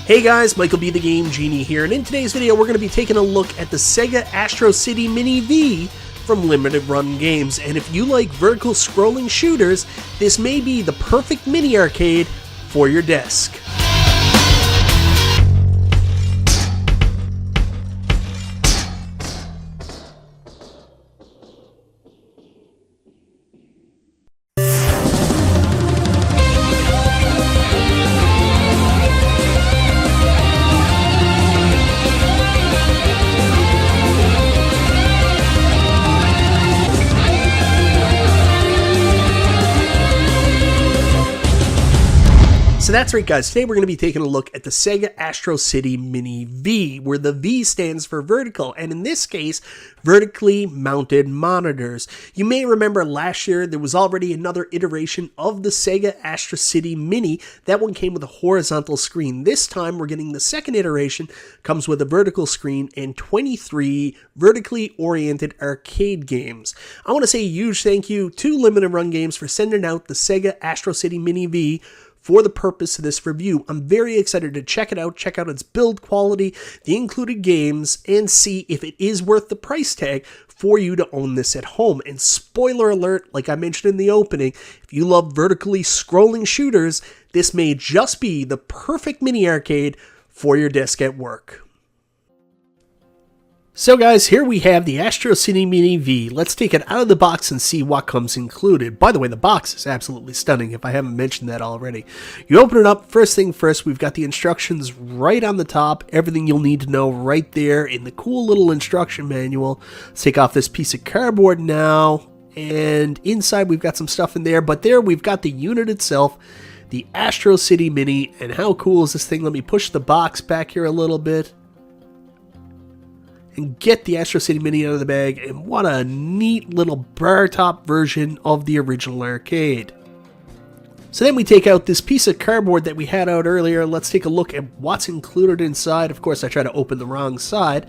Hey guys, MichaelBtheGameGenie here, and in today's video we're going to be taking a look at the Sega Astro City Mini V from Limited Run Games. And if you like vertical scrolling shooters, this may be the perfect mini arcade for your desk. So that's right guys, today we're going to be taking a look at the Sega Astro City Mini V, where the V stands for vertical, and in this case, vertically mounted monitors. You may remember last year there was already another iteration of the Sega Astro City Mini. That one came with a horizontal screen. This time we're getting the second iteration, comes with a vertical screen and 23 vertically oriented arcade games. I want to say a huge thank you to Limited Run Games for sending out the Sega Astro City Mini V for the purpose of this review. I'm very excited to check it out, check out its build quality, the included games, and see if it is worth the price tag for you to own this at home. And spoiler alert, like I mentioned in the opening, if you love vertically scrolling shooters, this may just be the perfect mini arcade for your desk at work. So guys, here we have the Astro City Mini V. Let's take it out of the box and see what comes included. By the way, the box is absolutely stunning, if I haven't mentioned that already. You open it up, first thing first, we've got the instructions right on the top, everything you'll need to know right there in the cool little instruction manual. Let's take off this piece of cardboard now, and inside we've got some stuff in there, but there we've got the unit itself, the Astro City Mini, and how cool is this thing? Let me push the box back here a little bit and get the Astro City Mini out of the bag, and what a neat little bar top version of the original arcade. So then we take out this piece of cardboard that we had out earlier. Let's take a look at what's included inside. Of course, I tried to open the wrong side,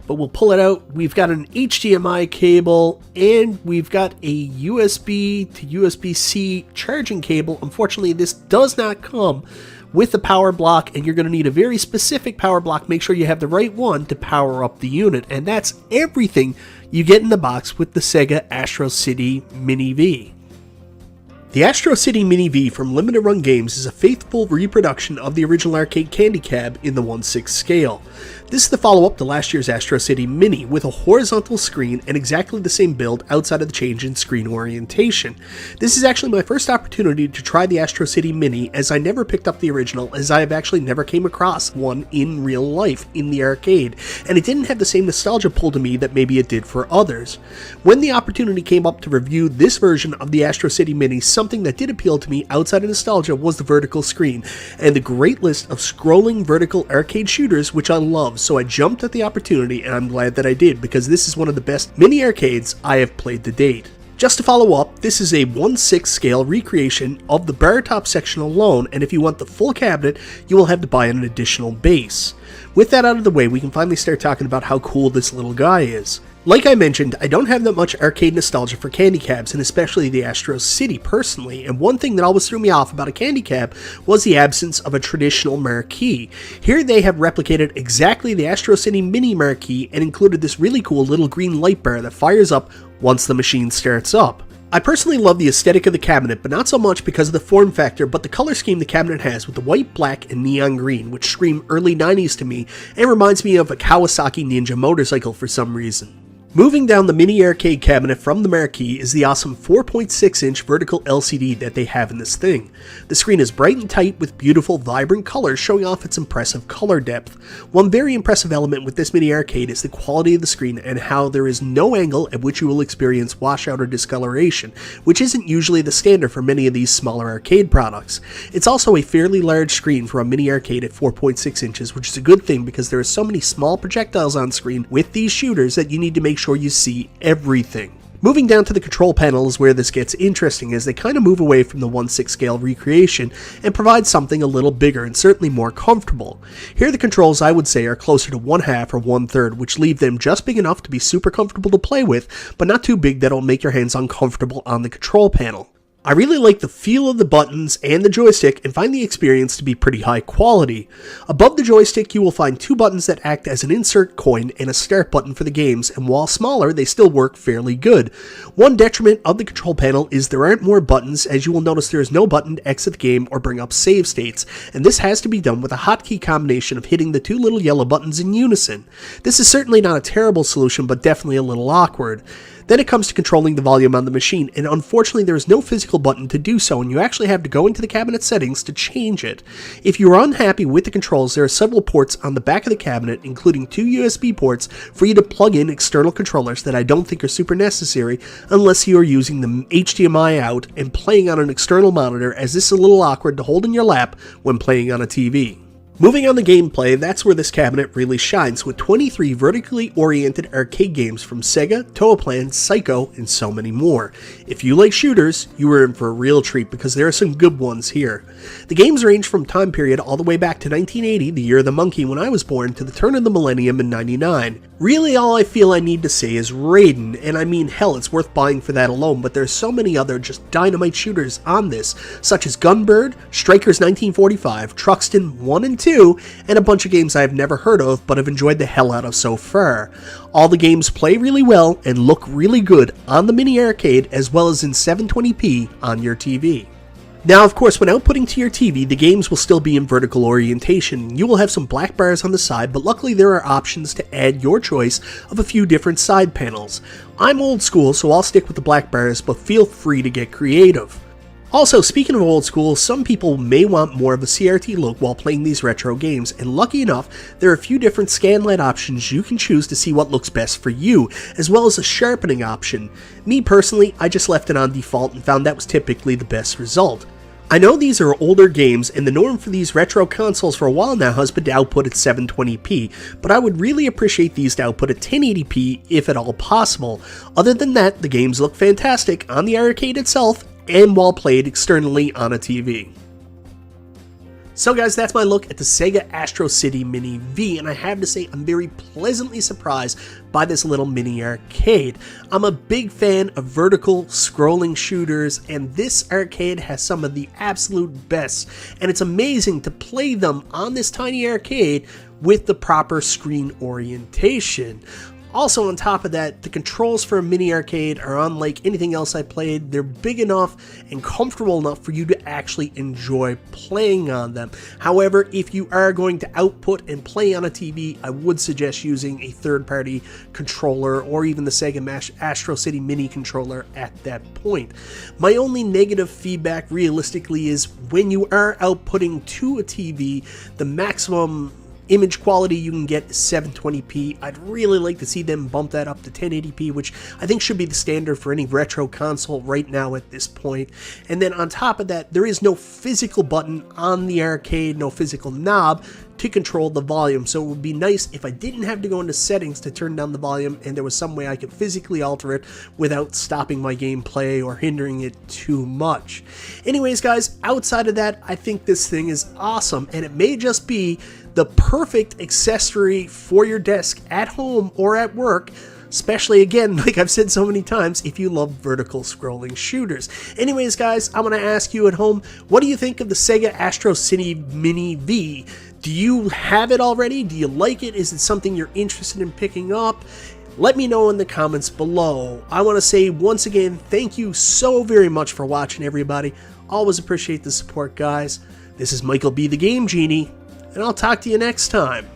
but we'll pull it out. We've got an HDMI cable, and we've got a USB to USB-C charging cable. Unfortunately, this does not come with the power block, and you're going to need a very specific power block. Make sure you have the right one to power up the unit, and that's everything you get in the box with the Sega Astro City Mini V. The Astro City Mini V from Limited Run Games is a faithful reproduction of the original arcade candy cab in the 1/6 scale. This is the follow-up to last year's Astro City Mini with a horizontal screen and exactly the same build outside of the change in screen orientation. This is actually my first opportunity to try the Astro City Mini, as I never picked up the original, as I have actually never came across one in real life in the arcade, and it didn't have the same nostalgia pull to me that maybe it did for others. When the opportunity came up to review this version of the Astro City Mini, something that did appeal to me outside of nostalgia was the vertical screen and the great list of scrolling vertical arcade shooters, which I love. So I jumped at the opportunity, and I'm glad that I did, because this is one of the best mini arcades I have played to date. Just to follow up, this is a 1/6 scale recreation of the bar top section alone, and if you want the full cabinet, you will have to buy an additional base. With that out of the way, we can finally start talking about how cool this little guy is. Like I mentioned, I don't have that much arcade nostalgia for candy cabs, and especially the Astro City personally, and one thing that always threw me off about a candy cab was the absence of a traditional marquee. Here they have replicated exactly the Astro City Mini marquee and included this really cool little green light bar that fires up once the machine starts up. I personally love the aesthetic of the cabinet, but not so much because of the form factor, but the color scheme the cabinet has with the white, black, and neon green, which scream early 90s to me and reminds me of a Kawasaki Ninja motorcycle for some reason. Moving down the mini arcade cabinet from the marquee is the awesome 4.6-inch vertical LCD that they have in this thing. The screen is bright and tight with beautiful, vibrant colors showing off its impressive color depth. One very impressive element with this mini arcade is the quality of the screen and how there is no angle at which you will experience washout or discoloration, which isn't usually the standard for many of these smaller arcade products. It's also a fairly large screen for a mini arcade at 4.6 inches, which is a good thing because there are so many small projectiles on screen with these shooters that you need to make sure you see everything. Moving down to the control panel is where this gets interesting, as they kind of move away from the 1/6 scale recreation and provide something a little bigger and certainly more comfortable. Here the controls, I would say, are closer to 1/2 or 1/3, which leave them just big enough to be super comfortable to play with, but not too big that it'll make your hands uncomfortable on the control panel. I really like the feel of the buttons and the joystick and find the experience to be pretty high quality. Above the joystick you will find two buttons that act as an insert coin and a start button for the games, and while smaller they still work fairly good. One detriment of the control panel is there aren't more buttons, as you will notice there is no button to exit the game or bring up save states, and this has to be done with a hotkey combination of hitting the two little yellow buttons in unison. This is certainly not a terrible solution, but definitely a little awkward. Then it comes to controlling the volume on the machine, and unfortunately there is no physical button to do so, and you actually have to go into the cabinet settings to change it. If you are unhappy with the controls, there are several ports on the back of the cabinet, including two USB ports for you to plug in external controllers that I don't think are super necessary unless you are using the HDMI out and playing on an external monitor, as this is a little awkward to hold in your lap when playing on a TV. Moving on to gameplay, that's where this cabinet really shines, with 23 vertically oriented arcade games from Sega, Toaplan, Psycho, and so many more. If you like shooters, you are in for a real treat because there are some good ones here. The games range from time period all the way back to 1980, the year of the monkey when I was born, to the turn of the millennium in 99. Really all I feel I need to say is Raiden, and I mean hell, it's worth buying for that alone, but there's so many other just dynamite shooters on this, such as Gunbird, Strikers 1945, Truxton 1 and 2, and a bunch of games I've never heard of but have enjoyed the hell out of so far. All the games play really well and look really good on the mini arcade as well as in 720p on your TV. Now, of course, when outputting to your TV, the games will still be in vertical orientation. You will have some black bars on the side, but luckily there are options to add your choice of a few different side panels. I'm old school, so I'll stick with the black bars, but feel free to get creative. Also, speaking of old school, some people may want more of a CRT look while playing these retro games, and lucky enough, there are a few different scanlight options you can choose to see what looks best for you, as well as a sharpening option. Me personally, I just left it on default and found that was typically the best result. I know these are older games, and the norm for these retro consoles for a while now has been to output at 720p, but I would really appreciate these to output at 1080p if at all possible. Other than that, the games look fantastic on the arcade itself and while played externally on a TV. So guys, that's my look at the Sega Astro City Mini V, and I have to say I'm very pleasantly surprised by this little mini arcade. I'm a big fan of vertical scrolling shooters, and this arcade has some of the absolute best, and it's amazing to play them on this tiny arcade with the proper screen orientation. Also, on top of that, the controls for a mini arcade are unlike anything else I played. They're big enough and comfortable enough for you to actually enjoy playing on them. However, if you are going to output and play on a TV, I would suggest using a third-party controller or even the Sega Astro City Mini controller at that point. My only negative feedback realistically is when you are outputting to a TV, the maximum image quality you can get is 720p. I'd really like to see them bump that up to 1080p, which I think should be the standard for any retro console right now at this point. And then on top of that, there is no physical button on the arcade, no physical knob to control the volume, so it would be nice if I didn't have to go into settings to turn down the volume and there was some way I could physically alter it without stopping my gameplay or hindering it too much. Anyways guys, outside of that, I think this thing is awesome, and it may just be the perfect accessory for your desk at home or at work, especially, again, like I've said so many times, if you love vertical scrolling shooters. Anyways guys, I'm going to ask you at home, what do you think of the Sega Astro City Mini V? Do you have it already? Do you like it? Is it something you're interested in picking up? Let me know in the comments below. I want to say once again, thank you so very much for watching, everybody. Always appreciate the support, guys. This is Michael B. the Game Genie, and I'll talk to you next time.